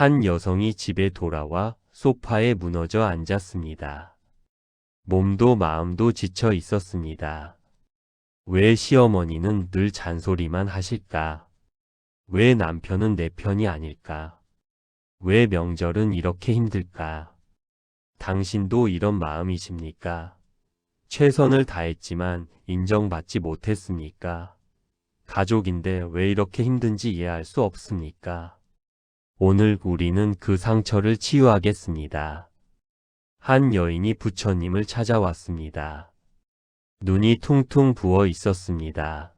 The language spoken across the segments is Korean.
한 여성이 집에 돌아와 소파에 무너져 앉았습니다. 몸도 마음도 지쳐 있었습니다. 왜 시어머니는 늘 잔소리만 하실까? 왜 남편은 내 편이 아닐까? 왜 명절은 이렇게 힘들까? 당신도 이런 마음이십니까? 최선을 다했지만 인정받지 못했습니까? 가족인데 왜 이렇게 힘든지 이해할 수 없습니까? 오늘 우리는 그 상처를 치유하겠습니다. 한 여인이 부처님을 찾아왔습니다. 눈이 퉁퉁 부어 있었습니다.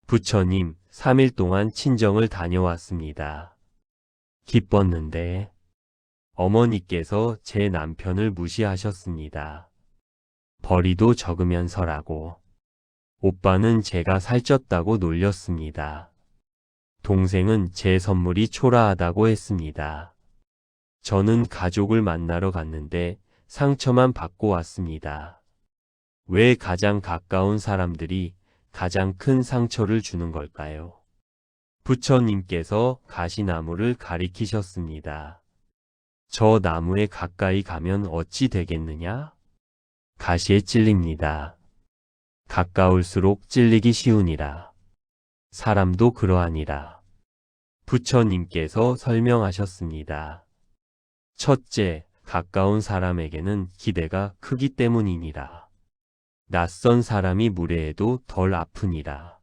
부처님, 3일 동안 친정을 다녀왔습니다. 기뻤는데 어머니께서 제 남편을 무시하셨습니다. 벌이도 적으면서라고. 오빠는 제가 살쪘다고 놀렸습니다. 동생은 제 선물이 초라하다고 했습니다. 저는 가족을 만나러 갔는데 상처만 받고 왔습니다. 왜 가장 가까운 사람들이 가장 큰 상처를 주는 걸까요? 부처님께서 가시나무를 가리키셨습니다. 저 나무에 가까이 가면 어찌 되겠느냐? 가시에 찔립니다. 가까울수록 찔리기 쉬우니라. 사람도 그러하니라. 부처님께서 설명하셨습니다. 첫째, 가까운 사람에게는 기대가 크기 때문이니라. 낯선 사람이 무례해도 덜 아프니라.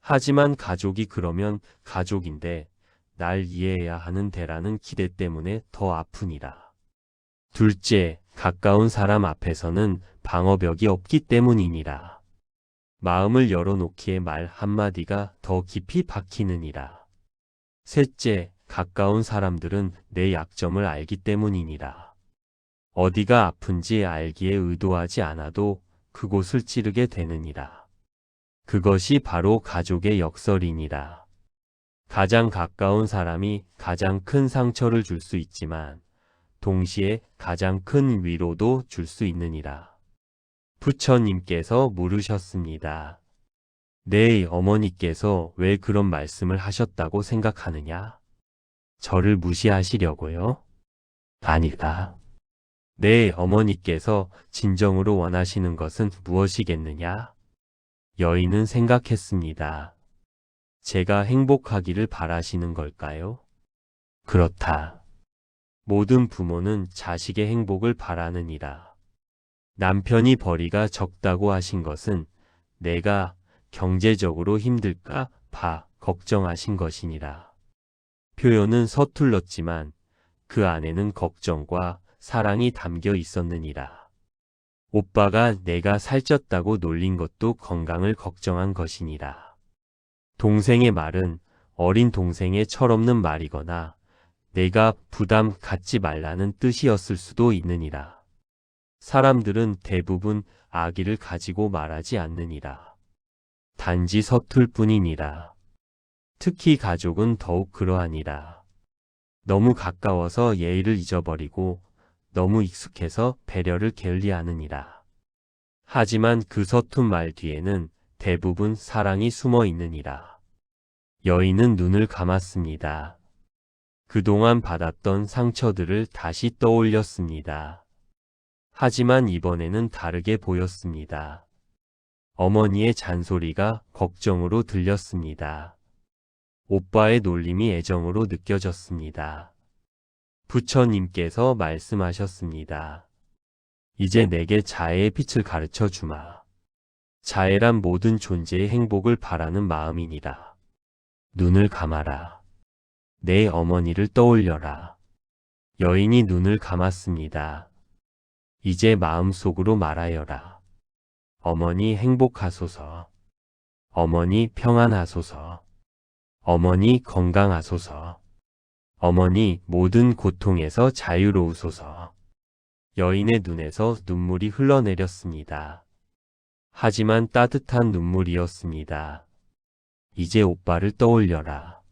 하지만 가족이 그러면 가족인데 날 이해해야 하는 데라는 기대 때문에 더 아프니라. 둘째, 가까운 사람 앞에서는 방어벽이 없기 때문이니라. 마음을 열어놓기에 말 한마디가 더 깊이 박히느니라. 셋째, 가까운 사람들은 내 약점을 알기 때문이니라. 어디가 아픈지 알기에 의도하지 않아도 그곳을 찌르게 되느니라. 그것이 바로 가족의 역설이니라. 가장 가까운 사람이 가장 큰 상처를 줄 수 있지만 동시에 가장 큰 위로도 줄 수 있느니라. 부처님께서 물으셨습니다. 내 어머니께서 왜 그런 말씀을 하셨다고 생각하느냐? 저를 무시하시려고요? 아니다. 내 어머니께서 진정으로 원하시는 것은 무엇이겠느냐? 여인은 생각했습니다. 제가 행복하기를 바라시는 걸까요? 그렇다. 모든 부모는 자식의 행복을 바라느니라. 남편이 벌이가 적다고 하신 것은 내가 경제적으로 힘들까 봐 걱정하신 것이니라. 표현은 서툴렀지만 그 안에는 걱정과 사랑이 담겨 있었느니라. 오빠가 내가 살쪘다고 놀린 것도 건강을 걱정한 것이니라. 동생의 말은 어린 동생의 철없는 말이거나 내가 부담 갖지 말라는 뜻이었을 수도 있느니라. 사람들은 대부분 악의를 가지고 말하지 않느니라. 단지 서툴 뿐이니라. 특히 가족은 더욱 그러하니라. 너무 가까워서 예의를 잊어버리고 너무 익숙해서 배려를 게을리하느니라. 하지만 그 서툰 말 뒤에는 대부분 사랑이 숨어 있느니라. 여인은 눈을 감았습니다. 그동안 받았던 상처들을 다시 떠올렸습니다. 하지만 이번에는 다르게 보였습니다. 어머니의 잔소리가 걱정으로 들렸습니다. 오빠의 놀림이 애정으로 느껴졌습니다. 부처님께서 말씀하셨습니다. 이제 내게 자애의 빛을 가르쳐 주마. 자애란 모든 존재의 행복을 바라는 마음이니라. 눈을 감아라. 내 어머니를 떠올려라. 여인이 눈을 감았습니다. 이제 마음속으로 말하여라. 어머니 행복하소서. 어머니 평안하소서. 어머니 건강하소서. 어머니 모든 고통에서 자유로우소서. 여인의 눈에서 눈물이 흘러내렸습니다. 하지만 따뜻한 눈물이었습니다. 이제 오빠를 떠올려라.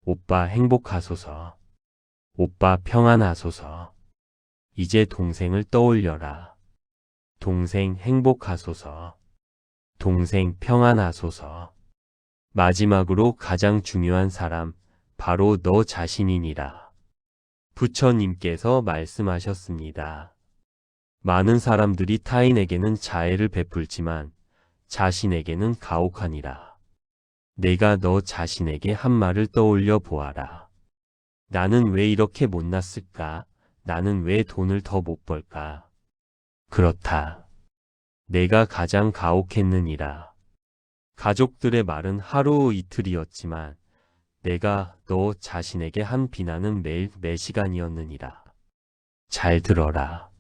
오빠 행복하소서. 오빠 평안하소서. 이제 동생을 떠올려라. 동생 행복하소서. 동생 평안하소서. 마지막으로 가장 중요한 사람, 바로 너 자신이니라. 부처님께서 말씀하셨습니다. 많은 사람들이 타인에게는 자애를 베풀지만 자신에게는 가혹하니라. 내가 너 자신에게 한 말을 떠올려 보아라. 나는 왜 이렇게 못났을까? 나는 왜 돈을 더 못 벌까? 그렇다. 내가 가장 가혹했느니라. 가족들의 말은 하루 이틀이었지만 내가 너 자신에게 한 비난은 매일 매 시간이었느니라. 잘 들어라.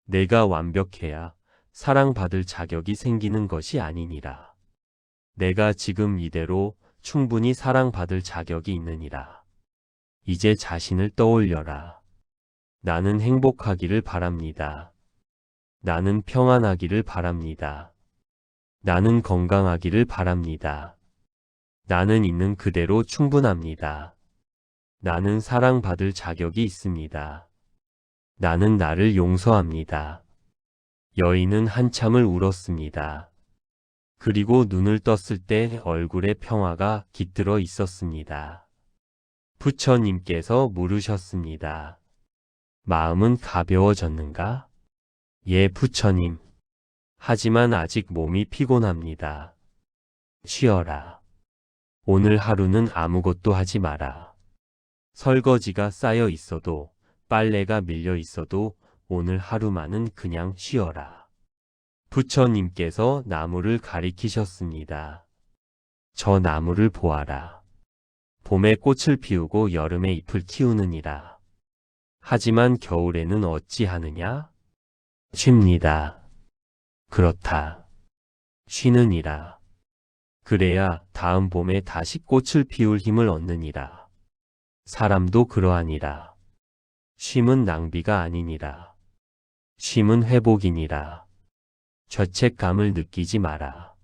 내가 완벽해야 사랑받을 자격이 생기는 것이 아니니라. 내가 지금 이대로 충분히 사랑받을 자격이 있느니라. 이제 자신을 떠올려라. 나는 행복하기를 바랍니다. 나는 평안하기를 바랍니다. 나는 건강하기를 바랍니다. 나는 있는 그대로 충분합니다. 나는 사랑받을 자격이 있습니다. 나는 나를 용서합니다. 여인은 한참을 울었습니다. 그리고 눈을 떴을 때 얼굴에 평화가 깃들어 있었습니다. 부처님께서 물으셨습니다. 마음은 가벼워졌는가? 예, 부처님. 하지만 아직 몸이 피곤합니다. 쉬어라. 오늘 하루는 아무것도 하지 마라. 설거지가 쌓여 있어도, 빨래가 밀려 있어도 오늘 하루만은 그냥 쉬어라. 부처님께서 나무를 가리키셨습니다. 저 나무를 보아라. 봄에 꽃을 피우고 여름에 잎을 틔우느니라. 하지만 겨울에는 어찌하느냐? 쉽니다. 그렇다. 쉬느니라. 그래야 다음 봄에 다시 꽃을 피울 힘을 얻느니라. 사람도 그러하니라. 쉼은 낭비가 아니니라. 쉼은 회복이니라. 죄책감을 느끼지 마라.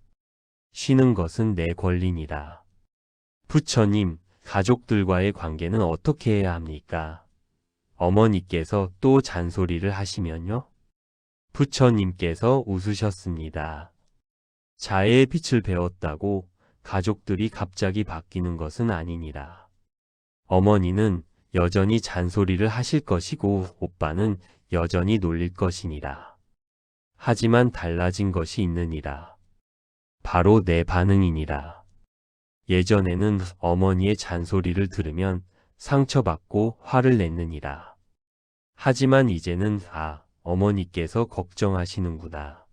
쉬는 것은 내 권리니라. 부처님, 가족들과의 관계는 어떻게 해야 합니까? 어머니께서 또 잔소리를 하시면요? 부처님께서 웃으셨습니다. 자애의 빛을 배웠다고 가족들이 갑자기 바뀌는 것은 아니니라. 어머니는 여전히 잔소리를 하실 것이고 오빠는 여전히 놀릴 것이니라. 하지만 달라진 것이 있느니라. 바로 내 반응이니라. 예전에는 어머니의 잔소리를 들으면 상처받고 화를 냈느니라. 하지만 이제는 어머니께서 걱정하시는구나.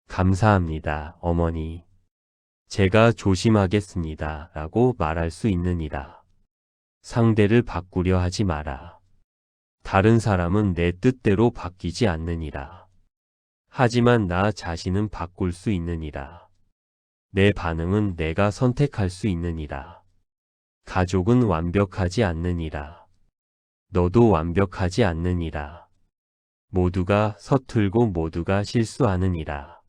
감사합니다, 어머니. 제가 조심하겠습니다. 라고 말할 수 있느니라. 상대를 바꾸려 하지 마라. 다른 사람은 내 뜻대로 바뀌지 않느니라. 하지만 나 자신은 바꿀 수 있느니라. 내 반응은 내가 선택할 수 있느니라. 가족은 완벽하지 않느니라. 너도 완벽하지 않느니라. 모두가 서툴고 모두가 실수하느니라.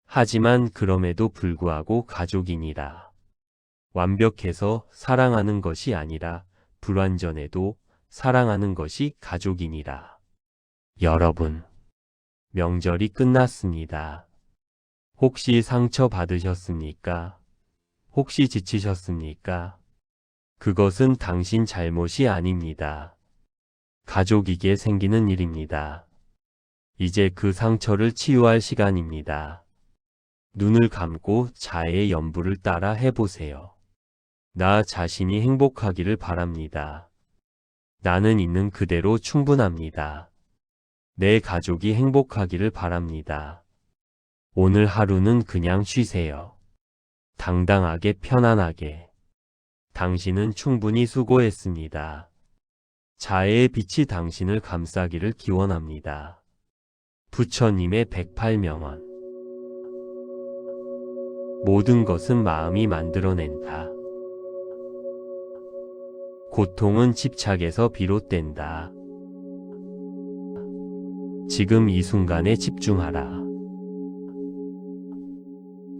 하지만 그럼에도 불구하고 가족이니라. 완벽해서 사랑하는 것이 아니라 불완전해도 사랑하는 것이 가족이니라. 여러분, 명절이 끝났습니다. 혹시 상처 받으셨습니까? 혹시 지치셨습니까? 그것은 당신 잘못이 아닙니다. 가족이게 생기는 일입니다. 이제 그 상처를 치유할 시간입니다. 눈을 감고 자애의 연부를 따라 해보세요. 나 자신이 행복하기를 바랍니다. 나는 있는 그대로 충분합니다. 내 가족이 행복하기를 바랍니다. 오늘 하루는 그냥 쉬세요. 당당하게 편안하게. 당신은 충분히 수고했습니다. 자애의 빛이 당신을 감싸기를 기원합니다. 부처님의 108명언. 모든 것은 마음이 만들어낸다. 고통은 집착에서 비롯된다. 지금 이 순간에 집중하라.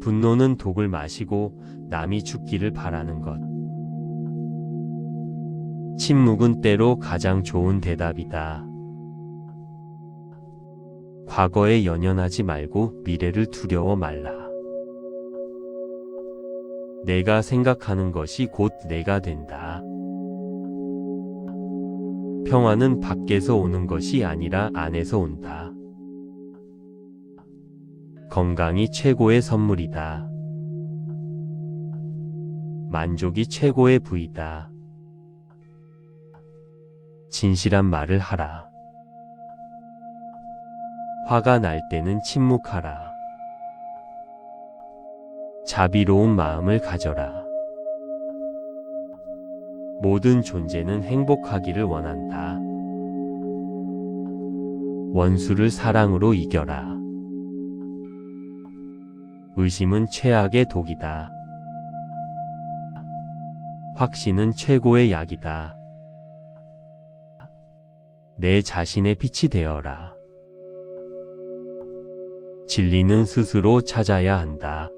분노는 독을 마시고 남이 죽기를 바라는 것. 침묵은 때로 가장 좋은 대답이다. 과거에 연연하지 말고 미래를 두려워 말라. 내가 생각하는 것이 곧 내가 된다. 평화는 밖에서 오는 것이 아니라 안에서 온다. 건강이 최고의 선물이다. 만족이 최고의 부이다. 진실한 말을 하라. 화가 날 때는 침묵하라. 자비로운 마음을 가져라. 모든 존재는 행복하기를 원한다. 원수를 사랑으로 이겨라. 의심은 최악의 독이다. 확신은 최고의 약이다. 내 자신의 빛이 되어라. 진리는 스스로 찾아야 한다.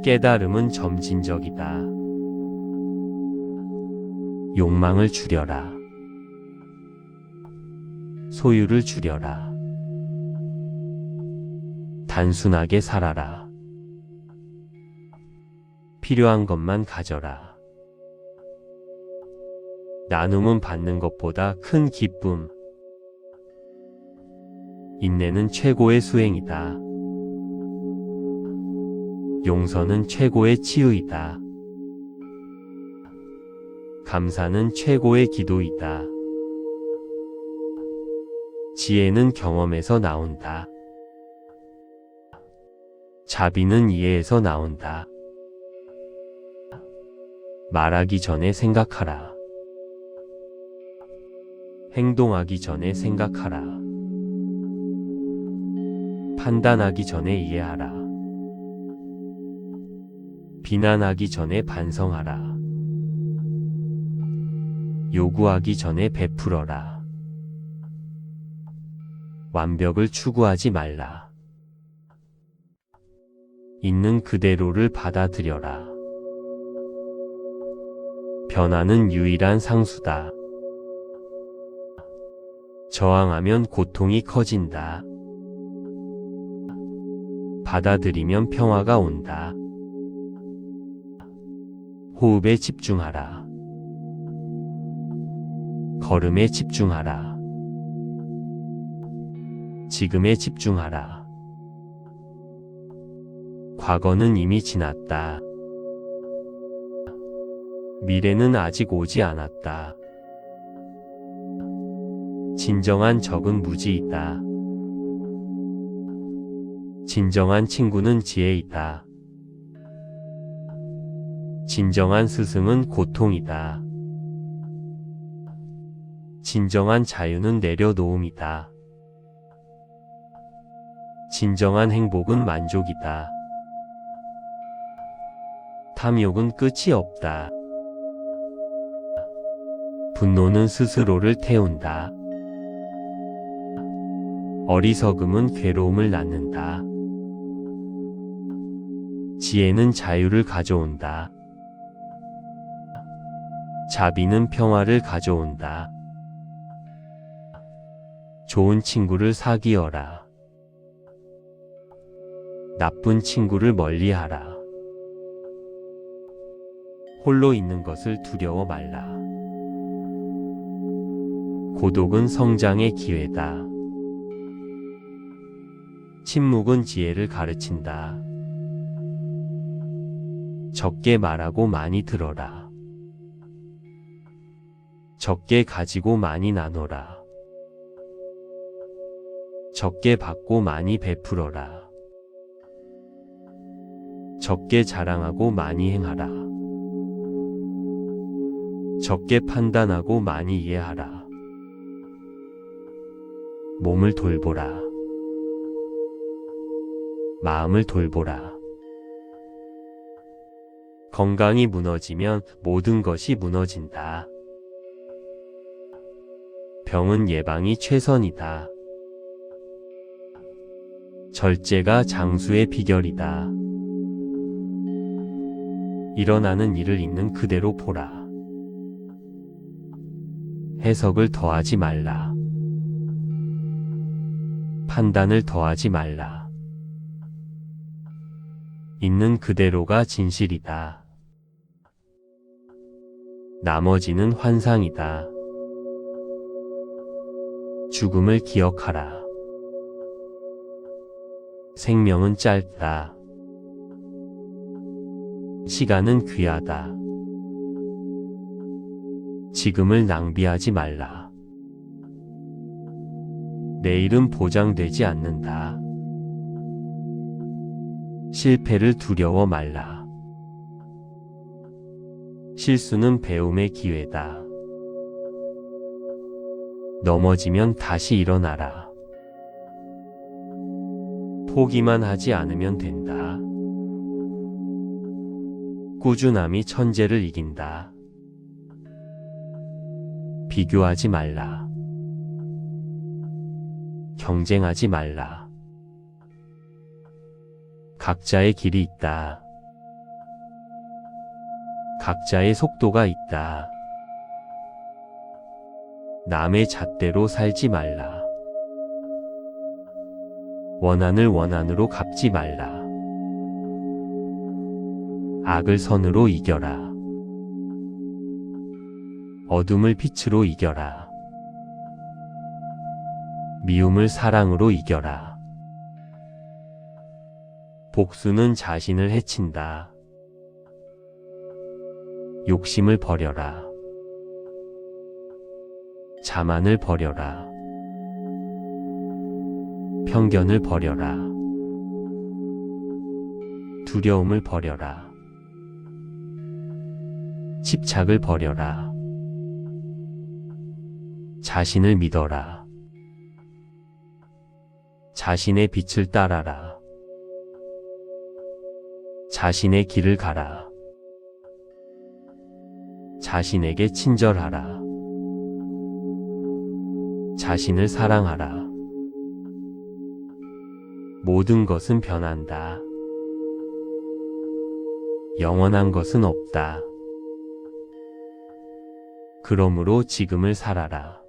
깨달음은 점진적이다. 욕망을 줄여라. 소유를 줄여라. 단순하게 살아라. 필요한 것만 가져라. 나눔은 받는 것보다 큰 기쁨. 인내는 최고의 수행이다. 용서는 최고의 치유이다. 감사는 최고의 기도이다. 지혜는 경험에서 나온다. 자비는 이해에서 나온다. 말하기 전에 생각하라. 행동하기 전에 생각하라. 판단하기 전에 이해하라. 비난하기 전에 반성하라. 요구하기 전에 베풀어라. 완벽을 추구하지 말라. 있는 그대로를 받아들여라. 변화는 유일한 상수다. 저항하면 고통이 커진다. 받아들이면 평화가 온다. 호흡에 집중하라. 걸음에 집중하라. 지금에 집중하라. 과거는 이미 지났다. 미래는 아직 오지 않았다. 진정한 적은 무지이다. 진정한 친구는 지혜이다. 진정한 스승은 고통이다. 진정한 자유는 내려놓음이다. 진정한 행복은 만족이다. 탐욕은 끝이 없다. 분노는 스스로를 태운다. 어리석음은 괴로움을 낳는다. 지혜는 자유를 가져온다. 자비는 평화를 가져온다. 좋은 친구를 사귀어라. 나쁜 친구를 멀리하라. 홀로 있는 것을 두려워 말라. 고독은 성장의 기회다. 침묵은 지혜를 가르친다. 적게 말하고 많이 들어라. 적게 가지고 많이 나눠라. 적게 받고 많이 베풀어라. 적게 자랑하고 많이 행하라. 적게 판단하고 많이 이해하라. 몸을 돌보라. 마음을 돌보라. 건강이 무너지면 모든 것이 무너진다. 병은 예방이 최선이다. 절제가 장수의 비결이다. 일어나는 일을 있는 그대로 보라. 해석을 더하지 말라. 판단을 더하지 말라. 있는 그대로가 진실이다. 나머지는 환상이다. 죽음을 기억하라. 생명은 짧다. 시간은 귀하다. 지금을 낭비하지 말라. 내일은 보장되지 않는다. 실패를 두려워 말라. 실수는 배움의 기회다. 넘어지면 다시 일어나라. 포기만 하지 않으면 된다. 꾸준함이 천재를 이긴다. 비교하지 말라. 경쟁하지 말라. 각자의 길이 있다. 각자의 속도가 있다. 남의 잣대로 살지 말라. 원한을 원한으로 갚지 말라. 악을 선으로 이겨라. 어둠을 빛으로 이겨라. 미움을 사랑으로 이겨라. 복수는 자신을 해친다. 욕심을 버려라. 자만을 버려라. 편견을 버려라. 두려움을 버려라. 집착을 버려라. 자신을 믿어라. 자신의 빛을 따라라. 자신의 길을 가라. 자신에게 친절하라. 자신을 사랑하라. 모든 것은 변한다. 영원한 것은 없다. 그러므로 지금을 살아라.